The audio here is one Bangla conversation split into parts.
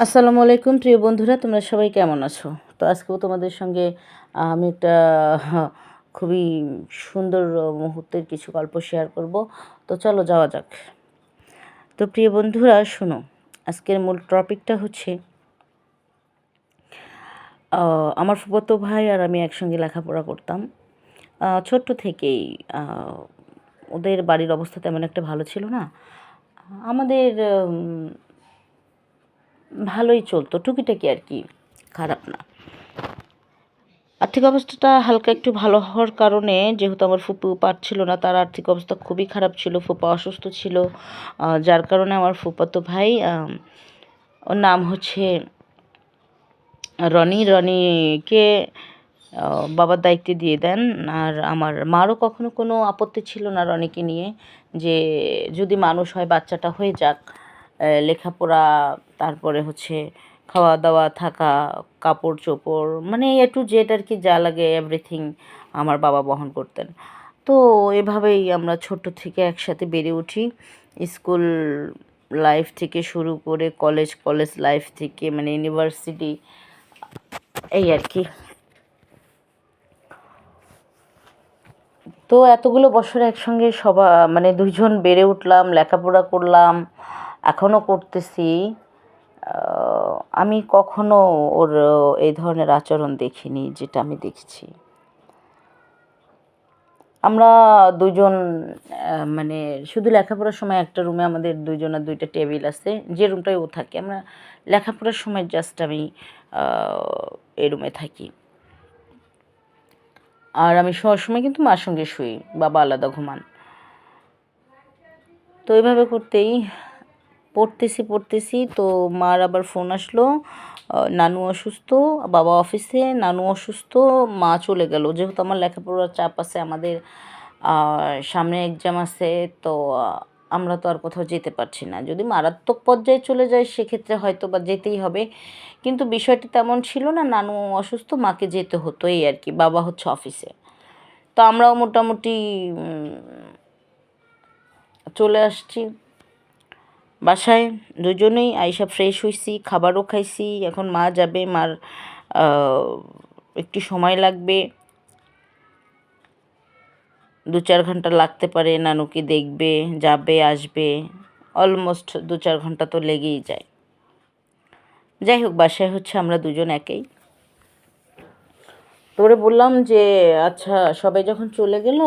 আসসালামু আলাইকুম প্রিয় বন্ধুরা, তোমরা সবাই কেমন আছো? তো আজকেও তোমাদের সঙ্গে আমি একটা খুবই সুন্দর মুহূর্তের কিছু গল্প শেয়ার করব। তো চলো যাওয়া যাক। তো প্রিয় বন্ধুরা শোনো, আজকের মূল টপিকটা হচ্ছে আমার ফুফাতো ভাই আর আমি একসঙ্গে লেখাপড়া করতাম ছোট্ট থেকেই। ওদের বাড়ির অবস্থা তেমন একটা ভালো ছিল না। আমাদের ভালোই চলতো, টুকিটাকি আর কি, খারাপ না। আর্থিক অবস্থাটা হালকা একটু ভালো হওয়ার কারণে, যেহেতু আমার ফুপু পারছিল না, তার আর্থিক অবস্থা খুবই খারাপ ছিল, ফুপা অসুস্থ ছিল, যার কারণে আমার ফুপাতো ভাই, ওর নাম হচ্ছে রনিকে বাবার দায়িত্বে দিয়ে দেন। আর আমার মারও কখনো কোনো আপত্তি ছিল না রনিকে নিয়ে, যে যদি মানুষ হয় বাচ্চাটা হয়ে যাক, লেখাপড়া, তারপরে হচ্ছে খাওয়া দাওয়া, থাকা, কাপড় চোপড়, মানে এ টু জেড আর কি, যা লাগে এভরিথিং আমার বাবা বহন করতেন। তো এভাবেই আমরা ছোট থেকে একসাথে বেড়ে উঠি। স্কুল লাইফ থেকে শুরু করে কলেজ লাইফ থেকে, মানে ইউনিভার্সিটি, এই আর কি। তো এতগুলো বছর একসঙ্গে মানে দুইজন বেড়ে উঠলাম, লেখাপড়া করলাম, এখনও করতেছি। আমি কখনো ওর এই ধরনের আচরণ দেখিনি যেটা আমি দেখেছি। আমরা দুজন মানে শুধু লেখাপড়ার সময় একটা রুমে আমাদের দুইজনের দুইটা টেবিল আছে, যে রুমটায় ও থাকে। আমরা লেখাপড়ার সময় জাস্ট আমি এই রুমে থাকি। আর আমি সবসময় কিন্তু মার সঙ্গে শুই, বাবা আলাদা ঘুমান। তো এইভাবে করতেই পড়তেছি তো মার আবার ফোন আসলো, নানু অসুস্থ, বাবা অফিসে, নানু অসুস্থ, মা চলে গেল। যেহেতু আমার লেখাপড়ার চাপ আছে, আমাদের সামনে এক্সাম আছে, তো আমরা তো আর কোথাও যেতে পারছি না। যদি মারাত্মক পর্যায়ে চলে যায় সেক্ষেত্রে হয়তো বা যেতেই হবে, কিন্তু বিষয়টি তেমন ছিল না। নানু অসুস্থ, মাকে যেতে হতো, এই আর কি। বাবা হচ্ছে অফিসে। তো আমরাও মোটামুটি চলে আসছি বাসায়। দুজনেই আইসা ফ্রেশ হয়েছি, খাবারও খাইছি। এখন মা যাবে, মার একটু সময় লাগবে, 2-4 ঘন্টা লাগতে পারে। নানুকে দেখবে, যাবে, আসবে, অলমোস্ট 2-4 ঘন্টা তো লেগেই যায়। যাই হোক, বাসায় হচ্ছে আমরা দুজন একেই। তোরে বললাম যে আচ্ছা, সবাই যখন চলে গেল,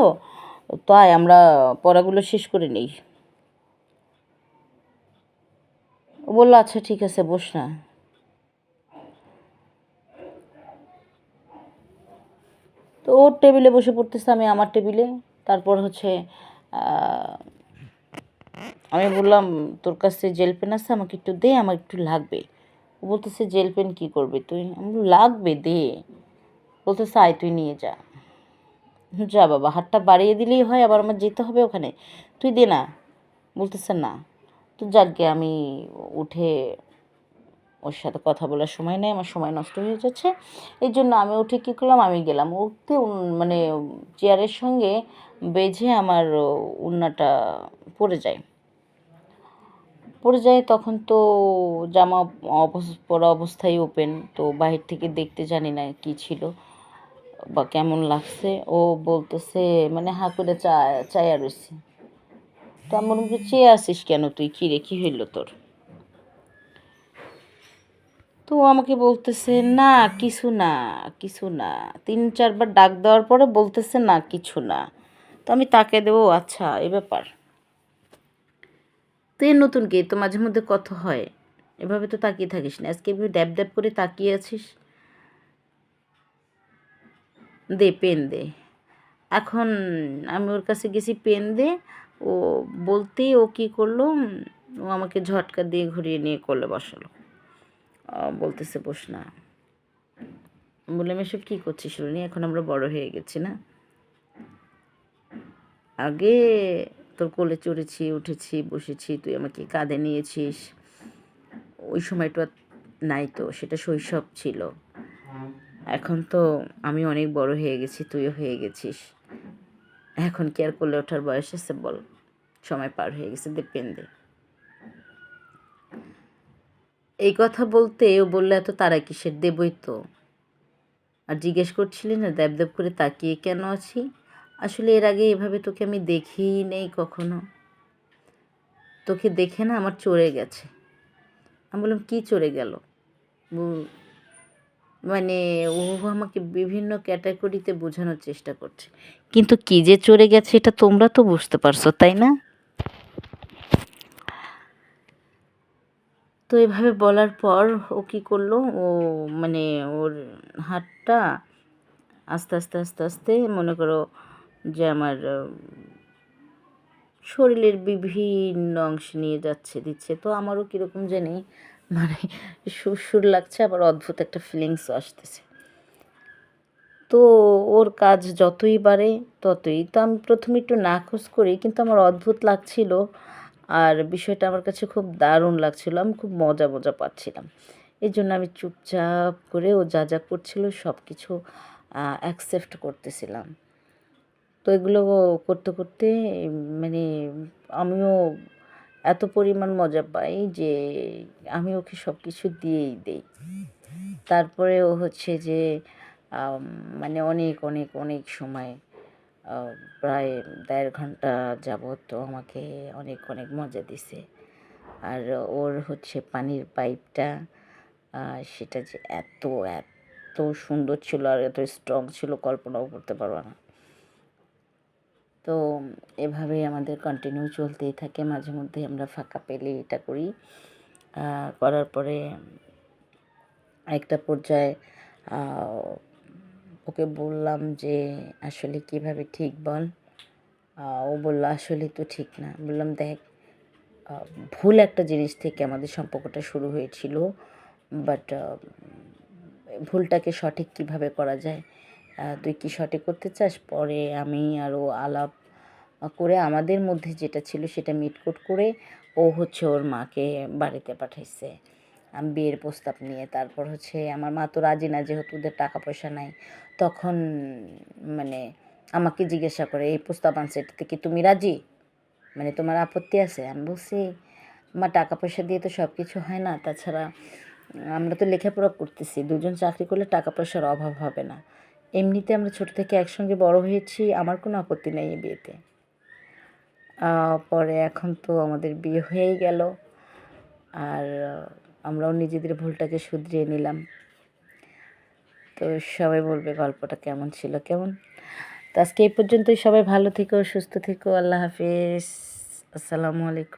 তাই আমরা পড়াগুলো শেষ করে নিই। ও বললো আচ্ছা ঠিক আছে, বস না। তো ওর টেবিলে বসে পড়তেছে, আমি আমার টেবিলে। তারপর হচ্ছে আমি বললাম, তোর কাছে জেল পেন আছে, আমাকে একটু দে, আমার একটু লাগবে। ও বলতেছে জেল পেন কী করবি তুই? আমি লাগবে, দে। বলতেছে আয়, তুই নিয়ে যা। যা বাবা, হাতটা বাড়িয়ে দিলেই হয়, আবার আমার যেতে হবে ওখানে? তুই দে না। বলতেছে না। তো যাকগে, আমি উঠে, ওর সাথে কথা বলার সময় নেই, আমার সময় নষ্ট হয়ে যাচ্ছে। এই জন্য আমি উঠে কী করলাম, আমি গেলাম উঠতে, মানে চেয়ারের সঙ্গে বেঁধে আমার ওড়নাটা পড়ে যায়। তখন তো জামা পরা অবস্থায় ওপেন, তো বাহির থেকে দেখতে জানি না কি ছিল বা কেমন লাগছে। ও বলতেছে, মানে হা করে চায়া রয়েছে। তো আমার মুখে চেয়ে আসিস কেন তুই? কী রে, কী হইল তোর? তো আমাকে বলতেছে না, কিছু না, কিছু না। 3-4 বার ডাক দেওয়ার পরে বলতেছে না, কিছু না। তো আমি তাকে দেবো, আচ্ছা এ ব্যাপার। তুই নতুন কি, তো মাঝে মধ্যে কথা হয়, এভাবে তো তাকিয়ে থাকিস না। আজকে এভাবে ড্যাব ড্যাব করে তাকিয়ে আছিস। দে, পেন দে। এখন আমি ওর কাছে গেছি, পেন দে। ও বলতেই ও কী করলো, ও আমাকে ঝটকা দিয়ে ঘুরিয়ে নিয়ে কোলে বসালো। বলতেছে বস না। বললাম এসব কী করছিস শুনি, এখন আমরা বড় হয়ে গেছি না? আগে তোর কোলে চড়েছি, উঠেছি, বসেছি, তুই আমাকে কাঁধে নিয়েছিস। ওই সময়টা নাই তো, সেটা শৈশব ছিল। এখন তো আমি অনেক বড় হয়ে গেছি, তুইও হয়ে গেছিস। এখন কি আর কোলে ওঠার বয়স আছে বল? সময় পার হয়ে গেছে, দে পেন দে। এই কথা বলতে ও বললো, এত তারা কিসের, দেবই তো। আর জিজ্ঞেস করছিলি না দেব দেব করে তাকিয়ে কেন আছি? আসলে এর আগে এভাবে তোকে আমি দেখিই নেই কখনো। তোকে দেখে না আমার চড়ে গেছে। আমি বললাম, কী চড়ে গেল? বু- মানে ও আমাকে বিভিন্ন ক্যাটাগরিতে বোঝানোর চেষ্টা করছে, কিন্তু কী যে চড়ে গেছে এটা তোমরা তো বুঝতে পারছো, তাই না? তো এভাবে বলার পর ও কী করলো, ও মানে ওর হাতটা আস্তে আস্তে আস্তে আস্তে মনে করো যে আমার শরীরের বিভিন্ন অংশে নিয়ে যাচ্ছে, দিচ্ছে। তো আমারও কীরকম জানি মানে সুর লাগছে, আবার অদ্ভুত একটা ফিলিংসও আসতেছে। তো ওর কাজ যতই বাড়ে ততই, তো আমি প্রথমে একটু নাখোশ করি, কিন্তু আমার অদ্ভুত লাগছিল আর বিষয়টা আমার কাছে খুব দারুণ লাগছিল, আমি খুব মজা মজা পাচ্ছিলাম। এই জন্য আমি চুপচাপ করে ও যা যা করছিল সব কিছু অ্যাকসেপ্ট করতেছিলাম। তো এগুলো করতে করতে মানে আমিও এত পরিমাণ মজা পাই যে আমি ওকে সব কিছু দিয়েই দেই। তারপরে ও হচ্ছে যে আম, মানে অনেক অনেক অনেক সময় প্রায় 1.5 ঘন্টা যাবত তো আমাকে অনেক অনেক মজা দিছে। আর ওর হচ্ছে পানির পাইপটা সেটা যে এত এত সুন্দর ছিল আর এত স্ট্রং ছিল, কল্পনাও করতে পারবো না। তো এভাবেই আমাদের কন্টিনিউ চলতেই থাকে, মাঝে মধ্যে আমরা ফাঁকা পেলে এটা করি। করার পরে একটা পর্যায়ে ওকে বললাম যে আসলে কিভাবে ঠিক বল। ও বললো, আসলে তো ঠিক না। বললাম, দেখ, ভুল একটা জিনিস থেকে আমাদের সম্পর্কটা শুরু হয়েছিল, বাট ভুলটাকে সঠিক কিভাবে করা যায়, তুই কি সঠিক করতে চাস? পরে আমি আরও আলাপ করে আমাদের মধ্যে যেটা ছিল সেটা মিটকুট করে ও হচ্ছে ওর মাকে বাড়িতে পাঠাইছে বিয়ের প্রস্তাব নিয়ে। তারপর হচ্ছে আমার মা তো রাজি না, যেহেতু ওদের টাকা পয়সা নাই। তখন মানে আমাকে জিজ্ঞাসা করে, এই প্রস্তাব আনছে, এটাতে কি তুমি রাজি? মানে তোমার আপত্তি আছে? আমি বলছি, মা টাকা পয়সা দিয়ে তো সব কিছু হয় না, তাছাড়া আমরা তো লেখাপড়া করতেছি, দুজন চাকরি করলে টাকা পয়সার অভাব হবে না। এমনিতে আমরা ছোট থেকে একসঙ্গে বড় হয়েছি, আমার কোনো আপত্তি নেই এই বিয়েতে। পরে এখন তো আমাদের বিয়ে হয়েই গেল, আর আমরাও নিজেদের ভুলটাকে শুধরিয়ে নিলাম। তো সবাই বলবে গল্পটা কেমন ছিল, কেমন। তো আজকে এই পর্যন্তই। সবাই ভালো থেকো, সুস্থ থেকো, আল্লাহ হাফিজ, আসসালামু আলাইকুম।